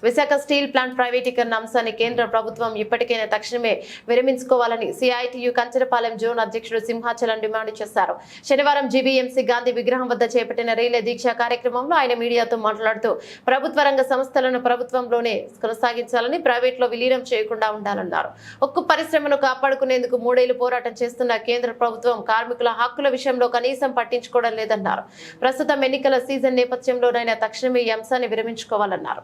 Visakha steel plant ప్రైవేటీకరణ అంశాన్ని కేంద్ర ప్రభుత్వం ఇప్పటికైనా తక్షణమే విరమించుకోవాలని సిఐటియు కంచరపాలెం జోన్ అధ్యక్షుడు సింహాచలం డిమాండ్ చేశారు. శనివారం జీబీఎంసీ గాంధీ విగ్రహం వద్ద చేపట్టిన రీలే దీక్ష కార్యక్రమంలో ఆయన మీడియాతో మాట్లాడుతూ ప్రభుత్వ రంగ సంస్థలను ప్రభుత్వంలోనే కొనసాగించాలని, ప్రైవేట్లో విలీనం చేయకుండా ఉండాలన్నారు. ఉక్కు పరిశ్రమను కాపాడుకునేందుకు 3 ఏళ్లు పోరాటం చేస్తున్న కేంద్ర ప్రభుత్వం కార్మికుల హక్కుల విషయంలో కనీసం పట్టించుకోవడం లేదన్నారు. ప్రస్తుతం ఎన్నికల సీజన్ నేపథ్యంలోనైనా తక్షణమే ఈ అంశాన్ని విరమించుకోవాలన్నారు.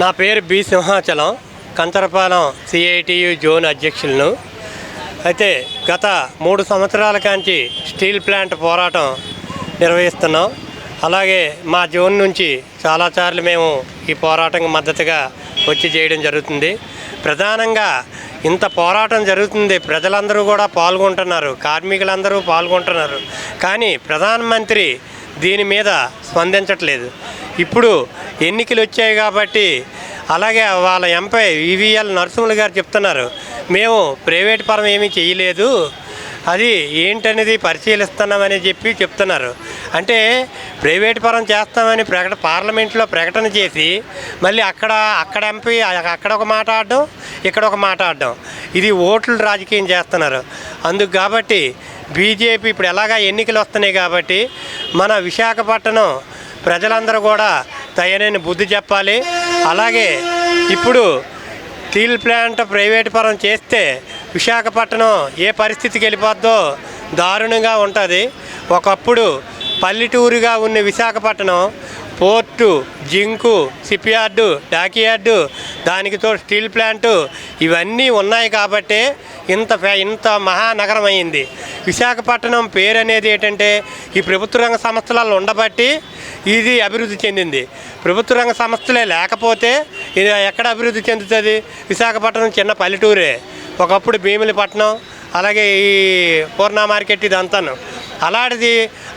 నా పేరు B Simhachalam, Kancharapalem CITU zone అధ్యక్షులను. అయితే గత 3 సంవత్సరాల కాంచి స్టీల్ ప్లాంట్ పోరాటం నిర్వహిస్తున్నాం. అలాగే మా జోన్ నుంచి చాలాసార్లు మేము ఈ పోరాటం మద్దతుగా వచ్చి చేయడం జరుగుతుంది. ప్రధానంగా ఇంత పోరాటం జరుగుతుంది, ప్రజలందరూ కూడా పాల్గొంటున్నారు, కార్మికులందరూ పాల్గొంటున్నారు. కానీ ప్రధానమంత్రి దీని మీద స్పందించట్లేదు. ఇప్పుడు ఎన్నికలు వచ్చాయి కాబట్టి, అలాగే వాళ్ళ ఎంపీ ఈవీఎల్ నరసింహులు గారు చెప్తున్నారు, మేము ప్రైవేట్ పరం ఏమీ చేయలేదు, అది ఏంటనేది పరిశీలిస్తున్నామని చెప్తున్నారు. అంటే ప్రైవేట్ పరం చేస్తామని పార్లమెంట్లో ప్రకటన చేసి మళ్ళీ అక్కడ ఎంపీ అక్కడ ఒక మాట ఆడడం, ఇక్కడ ఒక మాట ఆడడం, ఇది ఓట్లు రాజకీయం చేస్తున్నారు. అందుకు కాబట్టి బీజేపీ ఇప్పుడు ఎలాగా ఎన్నికలు వస్తున్నాయి కాబట్టి మన విశాఖపట్నం ప్రజలందరూ కూడా తగిన బుద్ధి చెప్పాలి. అలాగే ఇప్పుడు స్టీల్ ప్లాంట్ ప్రైవేట్ పరం చేస్తే విశాఖపట్నం ఏ పరిస్థితికి వెళ్ళిపోద్దో దారుణంగా ఉంటుంది. ఒకప్పుడు పల్లెటూరుగా ఉన్న Visakhapatnam port, zinc, shipyard, dockyard, దానికితో స్టీల్ ప్లాంటు ఇవన్నీ ఉన్నాయి కాబట్టి ఇంత మహానగరం అయింది. విశాఖపట్నం పేరు అనేది ఏంటంటే ఈ ప్రభుత్వ రంగ సంస్థలలో ఉండబట్టి ఇది అభివృద్ధి చెందింది. ప్రభుత్వ రంగ సంస్థలే లేకపోతే ఇది ఎక్కడ అభివృద్ధి చెందుతుంది? విశాఖపట్నం చిన్న పల్లెటూరే. ఒకప్పుడు భీమిలిపట్నం, అలాగే ఈ పూర్ణ మార్కెట్ ఇదంతాను. అలాంటిది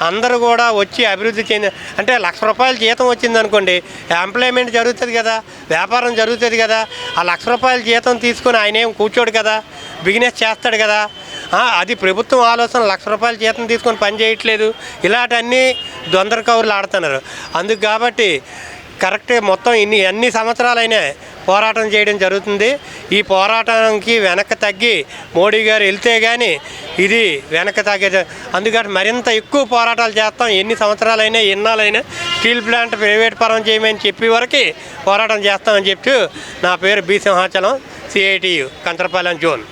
అందరూ కూడా వచ్చి అభివృద్ధి చెంది అంటే ₹1,00,000 జీతం వచ్చిందనుకోండి, ఎంప్లాయ్మెంట్ జరుగుతుంది కదా, వ్యాపారం జరుగుతుంది కదా. ఆ ₹1,00,000 జీతం తీసుకొని ఆయన ఏం కూర్చోడు కదా, బిజినెస్ చేస్తాడు కదా. అది ప్రభుత్వం ఆలోచన. ₹1,00,000 జీతం తీసుకొని పని చేయట్లేదు. ఇలాంటివన్నీ దొందర కౌరులు ఆడుతున్నారు. అందుకు కాబట్టి కరెక్ట్గా మొత్తం అన్ని సంవత్సరాలైనా పోరాటం చేయడం జరుగుతుంది. ఈ పోరాటానికి వెనక్కి తగ్గి మోడీ గారు వెళ్తే కానీ ఇది వెనక్కి తగ్గేది. అందుకని మరింత ఎక్కువ పోరాటాలు చేస్తాం. ఎన్ని సంవత్సరాలైనా ఎన్నాళ్ళైనా స్టీల్ ప్లాంట్ ప్రైవేట్ పరం చేయమని చెప్పి వరకు పోరాటం చేస్తామని చెప్పి. నా పేరు B Simhachalam, CITU Kancharapalem zone.